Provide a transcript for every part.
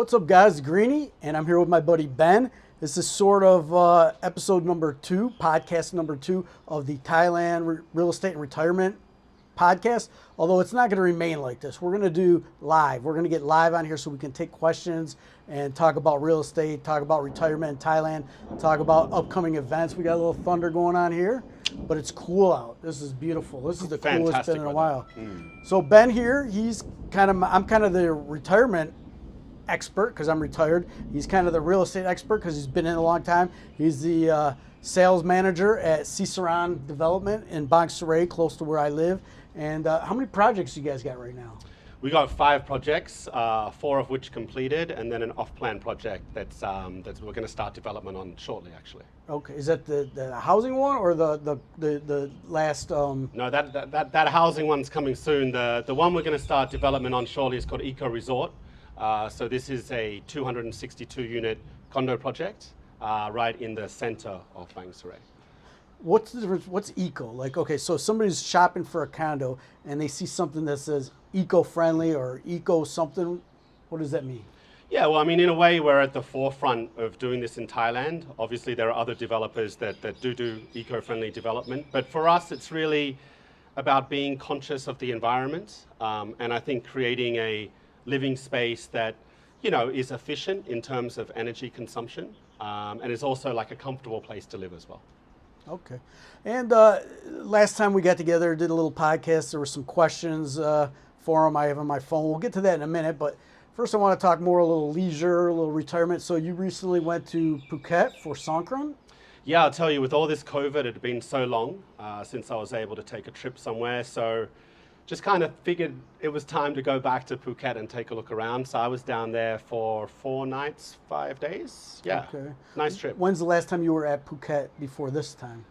What's up, guys? Greeny, and I'm here with my buddy Ben. This is sort of episode number 2, podcast number 2 of the Thailand Real Estate and Retirement podcast. Although it's not going to remain like this. We're going to do live. We're going to get live on here so we can take questions and talk about real estate, talk about retirement in Thailand, talk about upcoming events. We got a little thunder going on here, but it's cool out. This is beautiful. This is the coolest it's been in a while. So Ben here, I'm kind of the retirement expert because I'm retired. He's kind of the real estate expert because he's been in a long time. He's the sales manager at Ciceron Development in Bangkok, close to where I live. And how many projects you guys got right now? We got 5 projects, 4 of which completed, and then an off-plan project that's we're going to start development on shortly, actually. Okay, is that the housing one or the last? No, that housing one's coming soon. The one we're going to start development on shortly is called Eco Resort. So this is a 262-unit condo project right in the center of Bangkok. What's the difference? What's eco? Like, okay, so somebody's shopping for a condo and they see something that says eco-friendly or eco something. What does that mean? Yeah, well, I mean, in a way, we're at the forefront of doing this in Thailand. Obviously, there are other developers that do eco-friendly development. But for us, it's really about being conscious of the environment. And I think creating a living space that, you know, is efficient in terms of energy consumption. And is also like a comfortable place to live as well. Okay. And last time we got together, did a little podcast. There were some questions for them I have on my phone. We'll get to that in a minute. But first, I want to talk more a little leisure, a little retirement. So you recently went to Phuket for Songkran? Yeah, I'll tell you, with all this COVID, it had been so long since I was able to take a trip somewhere. So just kind of figured it was time to go back to Phuket and take a look around. So I was down there for 4 nights, 5 days. Yeah, okay. Nice trip. When's the last time you were at Phuket before this time?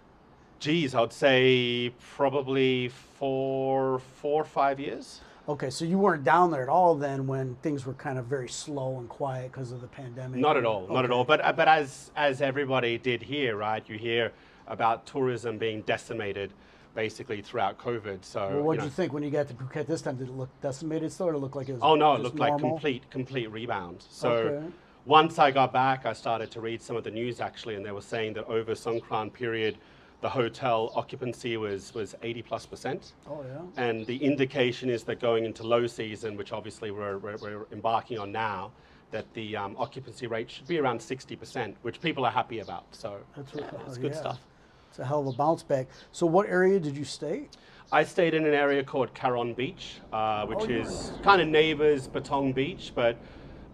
Geez, I'd say probably 4 or 5 years. Okay, so you weren't down there at all then when things were kind of very slow and quiet because of the pandemic? Not at all, okay. Not at all. But as everybody did here, right, you hear about tourism being decimated basically throughout COVID. So, well, what did you think when you got to Phuket this time? Did it look decimated still, or it looked like it was? Oh no, it looked normal? Like complete rebound. So once I got back, I started to read some of the news actually, and they were saying that over Songkran period, the hotel occupancy was 80+%. Oh yeah. And the indication is that going into low season, which obviously we're embarking on now, that the occupancy rate should be around 60%, which people are happy about. So it's good stuff. It's a hell of a bounce back. So what area did you stay? I stayed in an area called Caron Beach, which is kind of neighbors Patong Beach, but...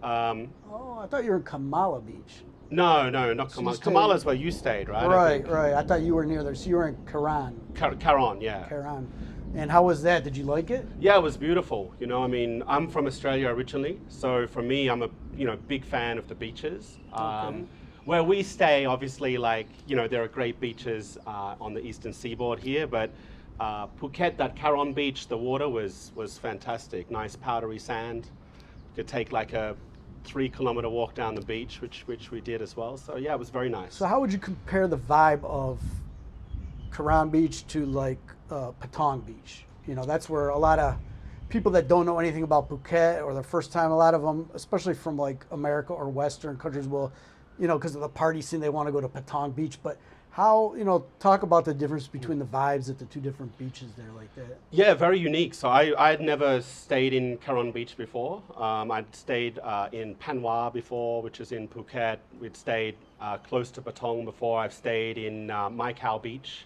I thought you were in Kamala Beach. No, not Kamala. Kamala's where you stayed, right? Right. I thought you were near there. So you were in Caron. Caron, yeah. Caron. And how was that? Did you like it? Yeah, it was beautiful. You know, I mean, I'm from Australia originally, so for me, I'm a big fan of the beaches. Where we stay, obviously, like, you know, there are great beaches on the eastern seaboard here, but Phuket, that Caron Beach, the water was fantastic. Nice powdery sand. You could take like a 3-kilometer walk down the beach, which we did as well. So yeah, it was very nice. So how would you compare the vibe of Caron Beach to like Patong Beach? You know, that's where a lot of people that don't know anything about Phuket or the first time, a lot of them, especially from like America or Western countries, will, you know, because of the party scene, they want to go to Patong Beach. But how, you know, talk about the difference between the vibes at the 2 different beaches there like that. Yeah, very unique. So I'd never stayed in Caron Beach before. I'd stayed in Panama before, which is in Phuket. We'd stayed close to Patong before. I've stayed in Mai Khao Beach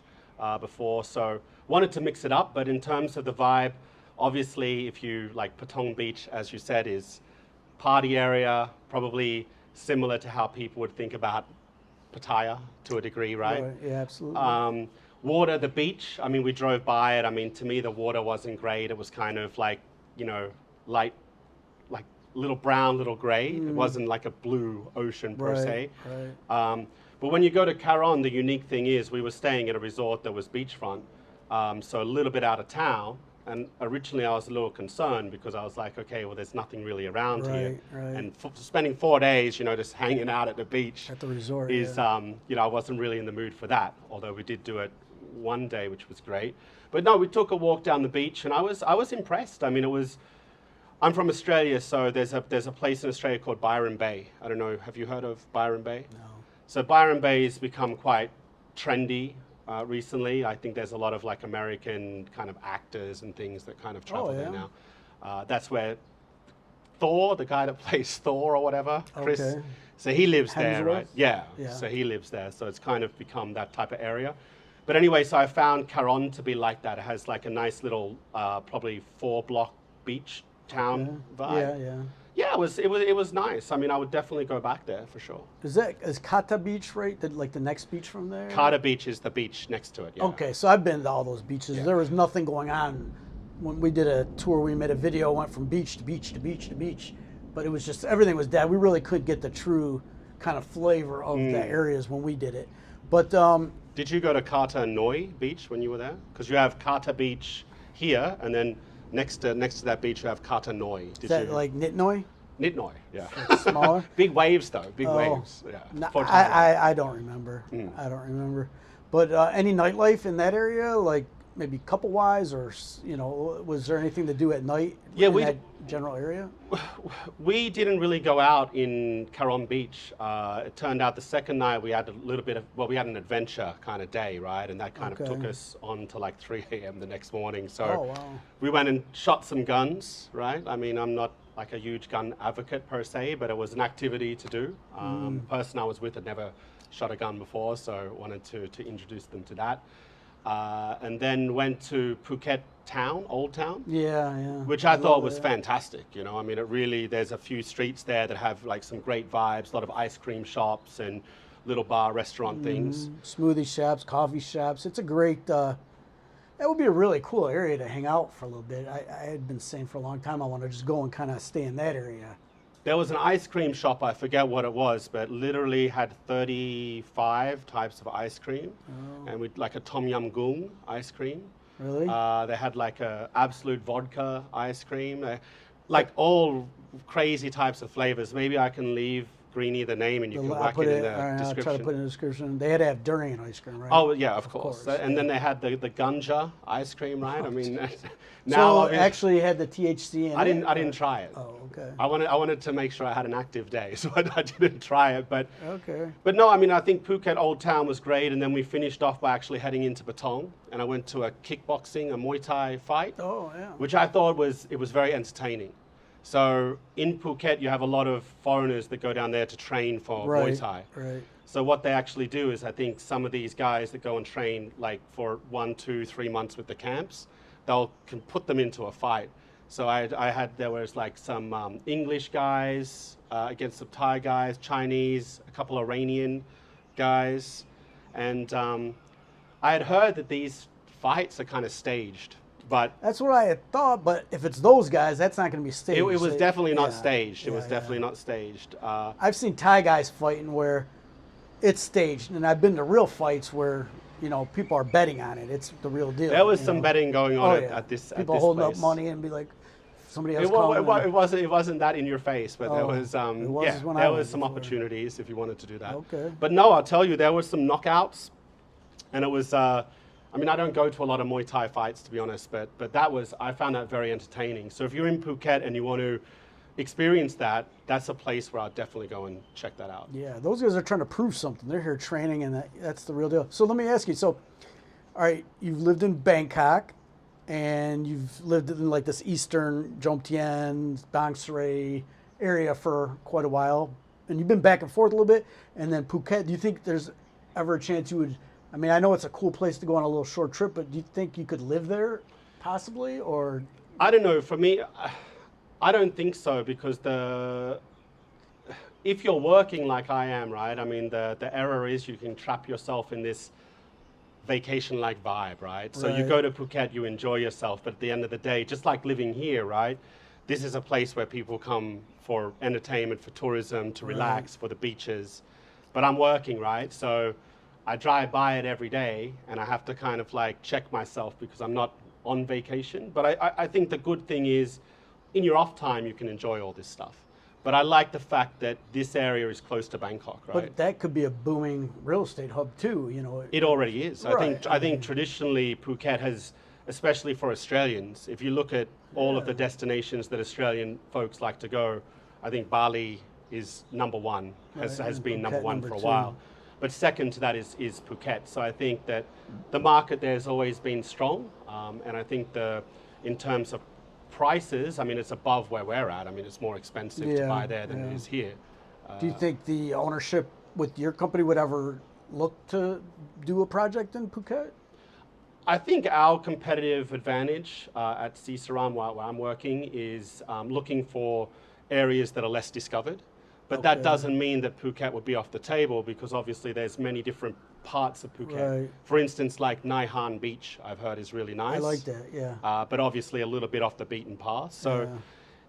before. So wanted to mix it up. But in terms of the vibe, obviously, if you like Patong Beach, as you said, is party area, probably similar to how people would think about Pattaya to a degree, right? Yeah, absolutely. Water, the beach, I mean, we drove by it. I mean, to me, the water wasn't great. It was kind of like, you know, light, like little brown, little gray. It wasn't like a blue ocean per se. Right. But when you go to Caron, the unique thing is we were staying at a resort that was beachfront, so a little bit out of town. And originally I was a little concerned because I was like, okay, well, there's nothing really around here. Right. And spending 4 days, you know, just hanging out at the beach. At the resort, is, you know, I wasn't really in the mood for that, although we did do it one day, which was great. But no, we took a walk down the beach and I was impressed. I mean, it was I'm from Australia, so there's a place in Australia called Byron Bay. I don't know, have you heard of Byron Bay? No. So Byron Bay has become quite trendy recently. I think there's a lot of like American kind of actors and things that kind of travel there now. That's where Thor, the guy that plays Thor or whatever, Chris. Okay. So he lives there, Hemsworth? right? Yeah. So he lives there. So it's kind of become that type of area. But anyway, so I found Caron to be like that. It has like a nice little, probably 4-block beach town vibe. Yeah, it was nice. I mean, I would definitely go back there for sure. Is Kata Beach right? Like the next beach from there? Kata Beach is the beach next to it. Yeah. Okay, so I've been to all those beaches. There was nothing going on when we did a tour. We made a video, went from beach to beach to beach to beach, but it was just everything was dead. We really couldn't get the true kind of flavor of the areas when we did it. But did you go to Kata Noi Beach when you were there? Because you have Kata Beach here, and then next to that beach you have Kata Noi. Is that like Nitnoi? Nitnoi, yeah. Smaller? Big waves though, big waves. Yeah. No, I don't remember. I don't remember. But any nightlife in that area, like maybe couple wise, or was there anything to do at night in that general area? We didn't really go out in Caron Beach. It turned out the second night we had a little bit of, we had an adventure kind of day, right? And that kind of took us on to like 3 a.m. the next morning. So we went and shot some guns, right? I mean, I'm not like a huge gun advocate per se, but it was an activity to do. The person I was with had never shot a gun before, so I wanted to introduce them to that. And then went to Phuket town, Old Town. Which I thought was fantastic, I mean, it really, there's a few streets there that have like some great vibes, a lot of ice cream shops and little bar restaurant things. Smoothie shops, coffee shops. It's a great, that would be a really cool area to hang out for a little bit. I had been saying for a long time I want to just go and kind of stay in that area. There was an ice cream shop, I forget what it was, but literally had 35 types of ice cream, and with like a Tom Yum Goong ice cream. Really? They had like a absolute vodka ice cream, like all crazy types of flavors. Maybe I can leave Greeny the name and you can whack it in the description. I'll try to put it in the description. They had to have durian ice cream, right? Oh yeah, of course. And then they had the ganja ice cream, right? I mean, now so actually had the THC in it? I didn't try it. Oh, okay. I wanted to make sure I had an active day, so I didn't try it. But no, I mean, I think Phuket Old Town was great, and then we finished off by actually heading into Patong, and I went to a kickboxing, a Muay Thai fight. Oh yeah. Which I thought was very entertaining. So in Phuket, you have a lot of foreigners that go down there to train for Muay Thai. Right. So what they actually do is, I think some of these guys that go and train like for 1, 2, 3 months with the camps, can put them into a fight. So there was like some English guys against some Thai guys, Chinese, a couple Iranian guys, and I had heard that these fights are kind of staged. But that's what I had thought. But if it's those guys, that's not going to be staged. It was definitely not staged. It was definitely not staged. I've seen Thai guys fighting where it's staged, and I've been to real fights where people are betting on it. It's the real deal. There was some betting going on at this. People holding up money and be like, somebody else. It wasn't that in your face, but there was there was some opportunities if you wanted to do that. Okay. But no, I'll tell you, there was some knockouts, and it was. I mean, I don't go to a lot of Muay Thai fights, to be honest, but I found that very entertaining. So if you're in Phuket and you want to experience that, that's a place where I'll definitely go and check that out. Yeah, those guys are trying to prove something. They're here training, and that's the real deal. So let me ask you, all right, you've lived in Bangkok, and you've lived in like this eastern Jomtien, Bang Sray area for quite a while, and you've been back and forth a little bit, and then Phuket. Do you think there's ever a chance you would, I mean, I know it's a cool place to go on a little short trip, but do you think you could live there possibly, or? I don't know. For me, I don't think so, because if you're working like I am, right? I mean, the error is you can trap yourself in this vacation-like vibe, right? So you go to Phuket, you enjoy yourself, but at the end of the day, just like living here, right? This is a place where people come for entertainment, for tourism, to relax, for the beaches. But I'm working, right? So I drive by it every day, and I have to kind of like check myself because I'm not on vacation. But I think the good thing is, in your off time, you can enjoy all this stuff. But I like the fact that this area is close to Bangkok, right? But that could be a booming real estate hub too, It already is. I think traditionally Phuket has especially for Australians. If you look at all of the destinations that Australian folks like to go, I think Bali is number one, has been number one for a while. But second to that is Phuket. So I think that the market there has always been strong. And I think in terms of prices, I mean, it's above where we're at. I mean, it's more expensive to buy there than it is here. Do you think the ownership with your company would ever look to do a project in Phuket? I think our competitive advantage at Cicerone, where I'm working, is looking for areas that are less discovered. But that doesn't mean that Phuket would be off the table, because obviously there's many different parts of Phuket. Right. For instance, like Nai Han Beach, I've heard is really nice. I like that, yeah. But obviously a little bit off the beaten path. So,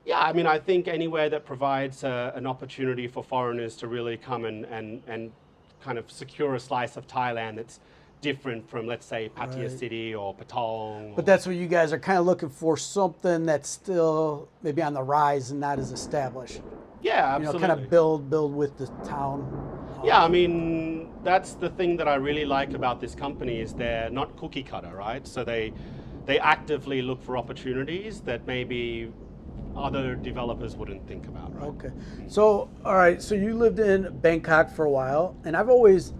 yeah, I mean, I think anywhere that provides an opportunity for foreigners to really come and kind of secure a slice of Thailand that's different from, let's say, Pattaya City or Patong. But that's what you guys are kind of looking for, something that's still maybe on the rise and not as established. Yeah, absolutely. Kind of build with the town. Yeah, I mean, that's the thing that I really like about this company, is they're not cookie cutter, right? So they actively look for opportunities that maybe other developers wouldn't think about, right? Okay. So, all right, so you lived in Bangkok for a while, and I've always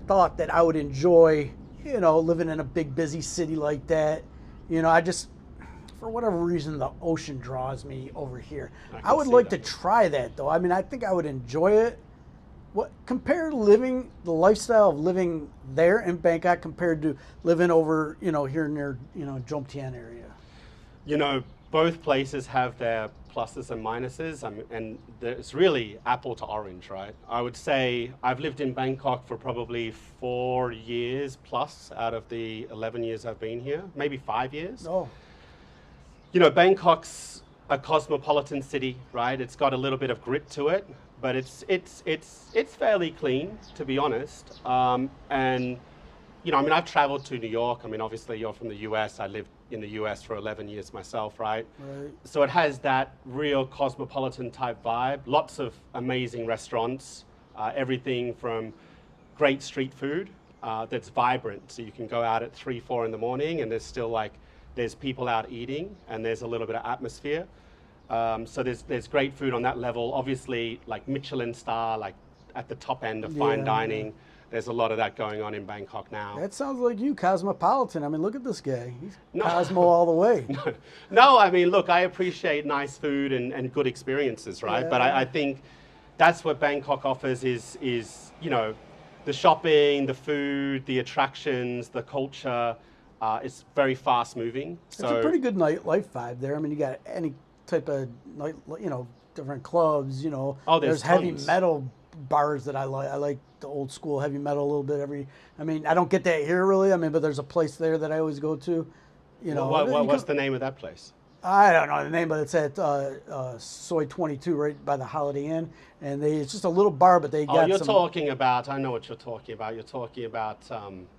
thought that I would enjoy, living in a big, busy city like that. I just, for whatever reason, the ocean draws me over here. I would like to try that, though. I mean, I think I would enjoy it. Compare the lifestyle of living there in Bangkok compared to living over, here near, Jomtien area. Both places have their pluses and minuses, and it's really apple to orange, right? I would say I've lived in Bangkok for probably 4 years plus out of the 11 years I've been here, maybe 5 years. Oh. Bangkok's a cosmopolitan city, right? It's got a little bit of grit to it, but it's fairly clean, to be honest. I've traveled to New York. I mean, obviously you're from the US. I lived in the US for 11 years myself, right? So it has that real cosmopolitan type vibe. Lots of amazing restaurants, everything from great street food that's vibrant. So you can go out at 3, 4 in the morning and there's people out eating, and there's a little bit of atmosphere. So there's great food on that level. Obviously, like Michelin star, like at the top end of fine dining. Yeah. There's a lot of that going on in Bangkok now. That sounds like you, cosmopolitan. I mean, look at this guy. He's Cosmo all the way. No, I mean, look, I appreciate nice food and good experiences, right? Yeah. But I think that's what Bangkok offers is the shopping, the food, the attractions, the culture. It's very fast moving. It's a pretty good nightlife vibe there. I mean, you got any type of night, different clubs. Oh, there's heavy metal bars that I like. I like the old school heavy metal a little bit. I don't get that here really. But there's a place there that I always go to. What's the name of that place? I don't know the name, but it's at Soy 22 right by the Holiday Inn, and it's just a little bar, but they got I know what you're talking about. You're talking about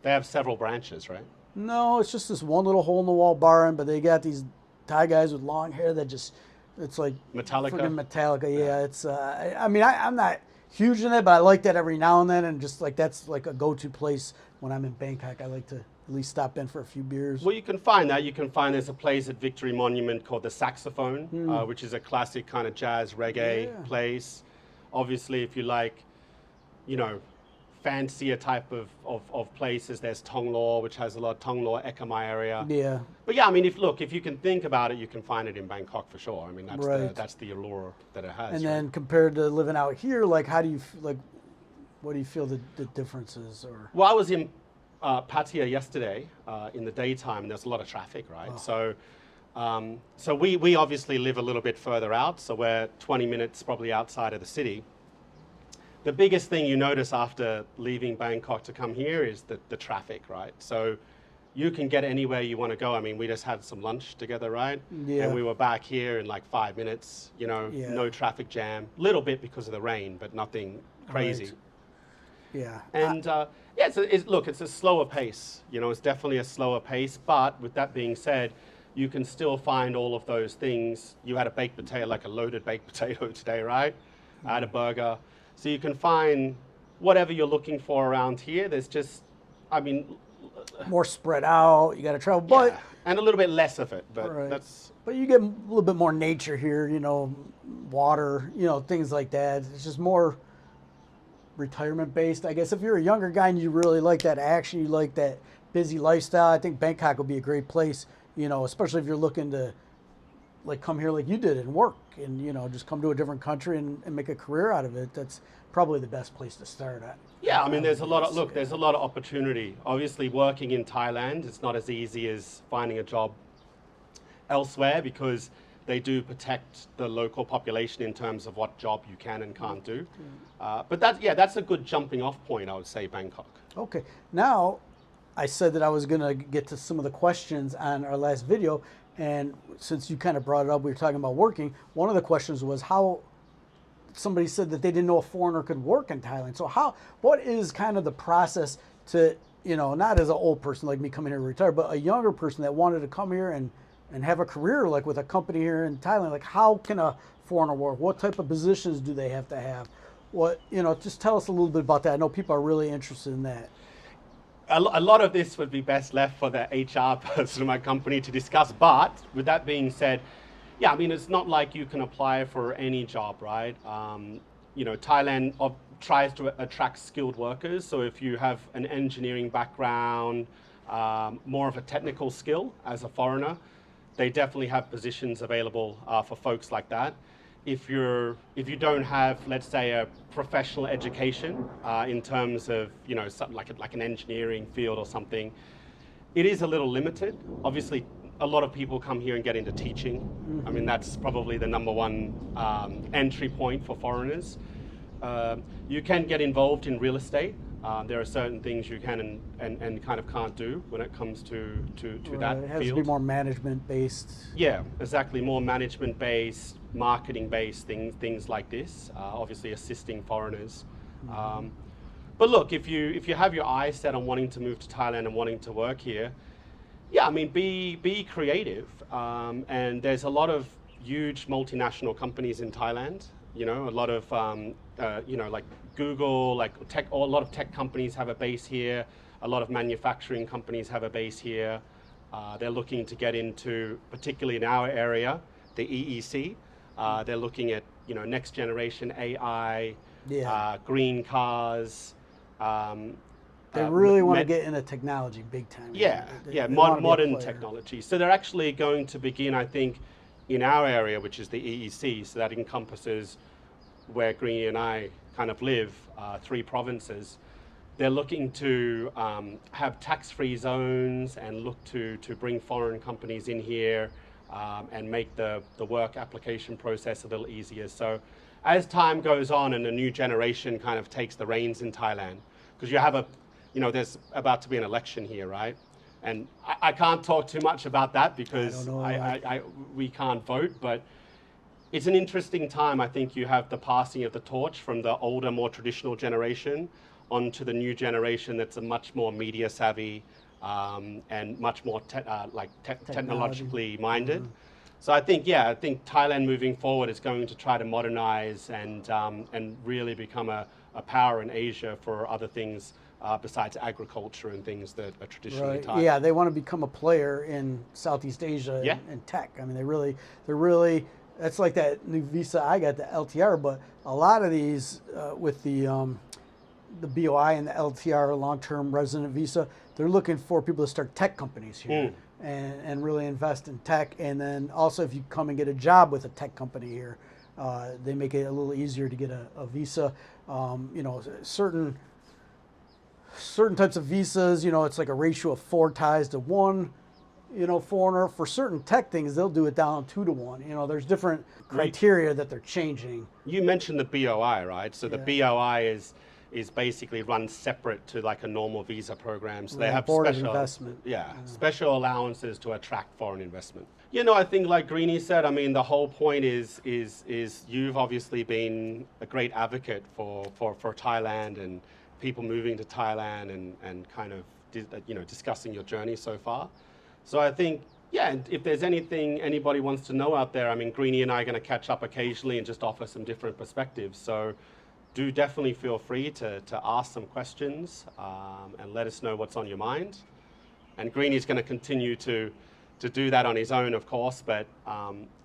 they have several branches, right? No, it's just this one little hole in the wall bar, but they got these Thai guys with long hair that it's like Metallica. Freaking Metallica, yeah. It's I'm not huge in it, but I like that every now and then, and just like that's like a go-to place when I'm in Bangkok. I like to at least stop in for a few beers. Well, you can find that. There's a place at Victory Monument called the Saxophone, which is a classic kind of jazz reggae place. Obviously, if you like, fancier type of places, there's Tonglo, which has a lot of Tonglo, Ekamai area. Yeah. But yeah, I mean, if you can think about it, you can find it in Bangkok for sure. I mean, that's the allure that it has. And then compared to living out here, like, what do you feel the differences? Or well, I was in Pattaya yesterday in the daytime, and there's a lot of traffic, right? Oh. So we obviously live a little bit further out, so we're 20 minutes probably outside of the city. The biggest thing you notice after leaving Bangkok to come here is the traffic, right? So you can get anywhere you want to go. I mean, we just had some lunch together, right? Yeah. And we were back here in like 5 minutes, no traffic jam. Little bit because of the rain, but nothing crazy. Right. Yeah. And it's a slower pace. It's definitely a slower pace. But with that being said, you can still find all of those things. You had a baked potato, like a loaded baked potato today, right? I had a burger. So you can find whatever you're looking for around here. There's just, more spread out. You got to travel, but yeah, and a little bit less of it, but right. that's... But you get a little bit more nature here, you know, water, you know, things like that. It's just more retirement based. I guess if you're a younger guy and you really like that action, you like that busy lifestyle, I think Bangkok would be a great place, you know, especially if you're looking to like come here like you did and work and, you know, just come to a different country and make a career out of it. That's probably the best place to start at. Yeah, I mean, there's a lot of, there's a lot of opportunity. Obviously, working in Thailand, it's not as easy as finding a job elsewhere because they do protect the local population in terms of what job you can and can't do. But that's a good jumping off point, I would say, Bangkok. Okay, now I said that I was gonna get to some of the questions on our last video, and since you kind of brought it up, we were talking about working. One of the questions was how somebody said that they didn't know a foreigner could work in Thailand. So what is kind of the process to, you know, not as an old person like me coming here to retire, but a younger person that wanted to come here and have a career like with a company here in Thailand? Like, how can a foreigner work? What type of positions do they have to have? What, you know, just tell us a little bit about that. I know people are really interested in that. A lot of this would be best left for the HR person of my company to discuss. But with that being said, yeah, I mean, it's not like you can apply for any job, right? You know, Thailand tries to attract skilled workers. So if you have an engineering background, more of a technical skill as a foreigner, they definitely have positions available for folks like that. If you don't have, let's say, a professional education in terms of, you know, something like an engineering field or something, it is a little limited. Obviously, a lot of people come here and get into teaching. I mean, that's probably the number one entry point for foreigners. You can get involved in real estate. There are certain things you can and kind of can't do when it comes to Right. that It has field. to be more management based. Yeah, exactly. More management based, marketing based things like this. Obviously, assisting foreigners. But look, if you have your eyes set on wanting to move to Thailand and wanting to work here, yeah, I mean, be creative. And there's a lot of huge multinational companies in Thailand. You know, a lot of you know, like Google, like tech. A lot of tech companies have a base here. A lot of manufacturing companies have a base here. They're looking to get into, particularly in our area, the EEC. They're looking at, you know, next generation AI, green cars. They really want to get into technology big time. Yeah, they modern technology. So they're actually going to begin, I think, in our area, which is the EEC. So that encompasses where Greeny and I kind of live, 3 provinces. They're looking to have tax-free zones and look to bring foreign companies in here and make the work application process a little easier. So as time goes on and a new generation kind of takes the reins in Thailand, because you have you know, there's about to be an election here, right? And I can't talk too much about that because we can't vote, but it's an interesting time. I think you have the passing of the torch from the older, more traditional generation onto the new generation that's a much more media savvy and much more technologically minded. So I think, yeah, I think Thailand moving forward is going to try to modernize and really become a power in Asia for other things besides agriculture and things that are traditionally Thai. Yeah, they want to become a player in Southeast Asia and tech. I mean, they're really, that's like that new visa I got, the LTR, but a lot of these with the BOI and the LTR, long-term resident visa, they're looking for people to start tech companies here and really invest in tech. And then also if you come and get a job with a tech company here, they make it a little easier to get a visa. You know, certain types of visas, you know, it's like a ratio of 4 ties to 1, you know, foreigner. For certain tech things, they'll do it down 2 to 1. You know, there's different criteria that they're changing. You mentioned the BOI, right? So the BOI is basically run separate to like a normal visa program. So they have Board special of investment. Special allowances to attract foreign investment. You know, I think like Greeny said, I mean, the whole point is you've obviously been a great advocate for Thailand and people moving to Thailand and kind of, you know, discussing your journey so far. So I think, yeah, and if there's anything anybody wants to know out there, I mean, Greeny and I are going to catch up occasionally and just offer some different perspectives. So do definitely feel free to ask some questions and let us know what's on your mind. And Greeny's going to continue to do that on his own, of course. But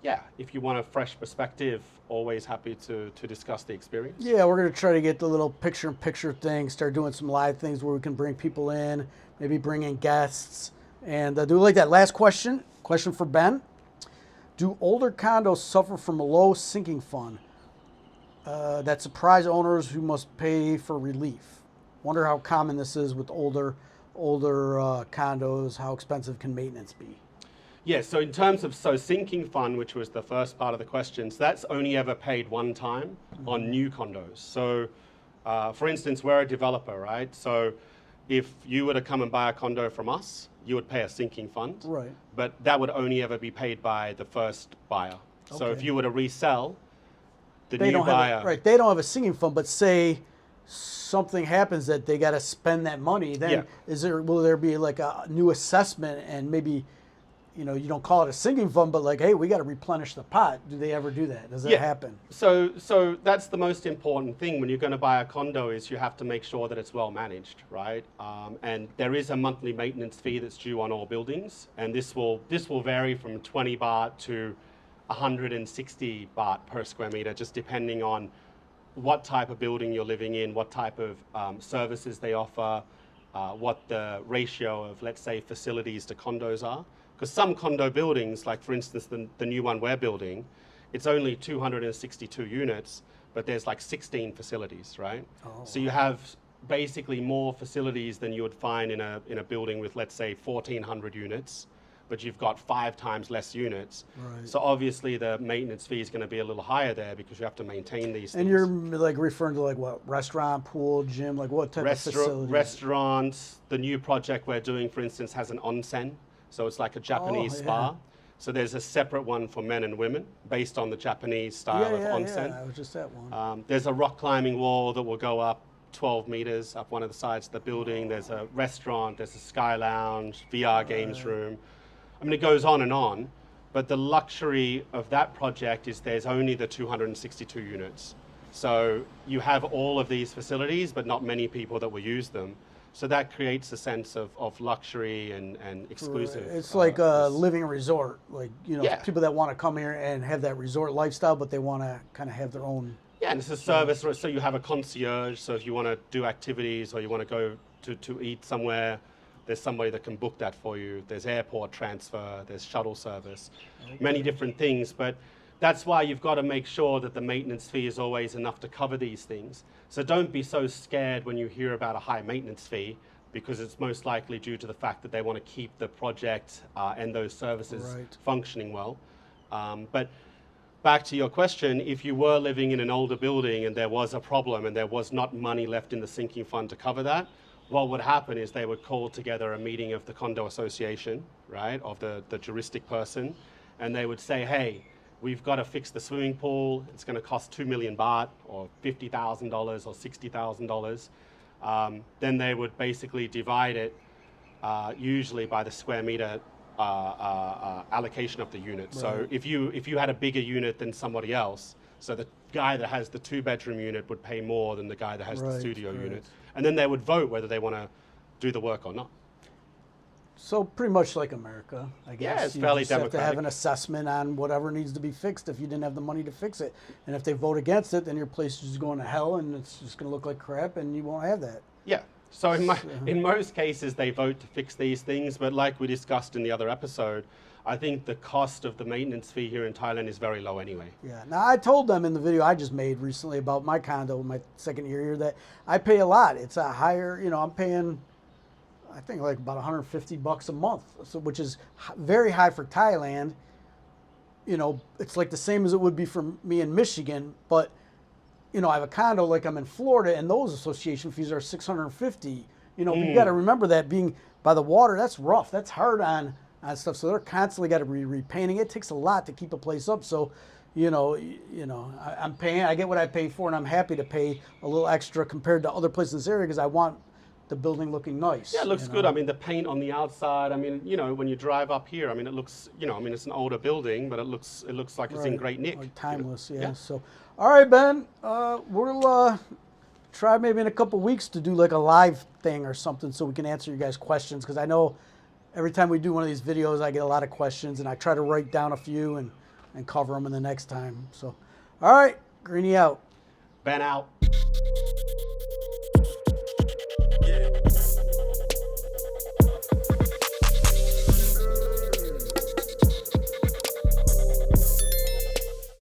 yeah, if you want a fresh perspective, always happy to discuss the experience. Yeah, we're going to try to get the little picture-in-picture thing, start doing some live things where we can bring people in, maybe bring in guests. And do we like that last question for Ben. Do older condos suffer from a low sinking fund that surprise owners who must pay for relief? Wonder how common this is with older condos. How expensive can maintenance be? Yeah, so in terms of sinking fund, which was the first part of the questions, that's only ever paid one time on new condos. So, for instance, we're a developer, right? So if you were to come and buy a condo from us, you would pay a sinking fund. Right. But that would only ever be paid by the first buyer. Okay. So if you were to resell, the new buyer... Right, they don't have a sinking fund, but say something happens that they got to spend that money, then will there be like a new assessment and maybe... You know, you don't call it a sinking fund, but like, hey, we got to replenish the pot. Do they ever do that? Does that happen? So that's the most important thing when you're going to buy a condo is you have to make sure that it's well managed, right? And there is a monthly maintenance fee that's due on all buildings, and this will vary from 20 baht to 160 baht per square meter, just depending on what type of building you're living in, what type of services they offer, what the ratio of, let's say, facilities to condos are. Because some condo buildings, like for instance the new one we're building, it's only 262 units, but there's like 16 facilities, right? Oh. So you have basically more facilities than you would find in a building with, let's say, 1,400 units, but you've got 5 times less units. Right. So obviously the maintenance fee is going to be a little higher there because you have to maintain these things. And you're like referring to like what, restaurant, pool, gym, like what type of facilities? Restaurants. The new project we're doing, for instance, has an onsen. So it's like a Japanese spa. So there's a separate one for men and women based on the Japanese style of onsen. Yeah, I was just at one. There's a rock climbing wall that will go up 12 meters up one of the sides of the building. There's a restaurant, there's a sky lounge, VR games room. I mean, it goes on, but the luxury of that project is there's only the 262 units. So you have all of these facilities, but not many people that will use them. So that creates a sense of luxury and exclusive. It's like a living resort, like, you know, people that want to come here and have that resort lifestyle, but they want to kind of have their own. Yeah, and it's a service. So you have a concierge. So if you want to do activities or you want to go to eat somewhere, there's somebody that can book that for you. There's airport transfer, there's shuttle service, many different things. But that's why you've got to make sure that the maintenance fee is always enough to cover these things. So don't be so scared when you hear about a high maintenance fee, because it's most likely due to the fact that they want to keep the project and those services functioning well. But back to your question, if you were living in an older building and there was a problem and there was not money left in the sinking fund to cover that, what would happen is they would call together a meeting of the condo association, right, of the juristic person, and they would say, hey, we've got to fix the swimming pool. It's going to cost 2 million baht or $50,000 or $60,000. Then they would basically divide it usually by the square meter allocation of the unit. Right. So if you had a bigger unit than somebody else, so the guy that has the 2-bedroom unit would pay more than the guy that has the studio unit. And then they would vote whether they want to do the work or not. So pretty much like America, I guess. Yeah, it's fairly democratic. You have to have an assessment on whatever needs to be fixed if you didn't have the money to fix it. And if they vote against it, then your place is going to hell and it's just going to look like crap and you won't have that. Yeah. So in most cases, they vote to fix these things. But like we discussed in the other episode, I think the cost of the maintenance fee here in Thailand is very low anyway. Yeah. Now, I told them in the video I just made recently about my condo, my second year here, that I pay a lot. It's a higher, I'm paying, I think, like about $150 a month, so which is very high for Thailand. It's like the same as it would be for me in Michigan, but I have a condo like I'm in Florida, and those association fees are $650. But you got to remember that being by the water, that's rough, that's hard on stuff. So they're constantly got to be repainting. It takes a lot to keep a place up. So, I'm paying. I get what I pay for, and I'm happy to pay a little extra compared to other places in this area because I want the building looking nice. Yeah, it looks good. I mean, the paint on the outside. I mean, when you drive up here, I mean, it looks, it's an older building, but it looks like it's in great nick. Like timeless, yeah. So, all right, Ben, we'll try maybe in a couple weeks to do like a live thing or something so we can answer you guys' questions, because I know every time we do one of these videos, I get a lot of questions, and I try to write down a few and cover them in the next time. So, all right, Greeny out. Ben out.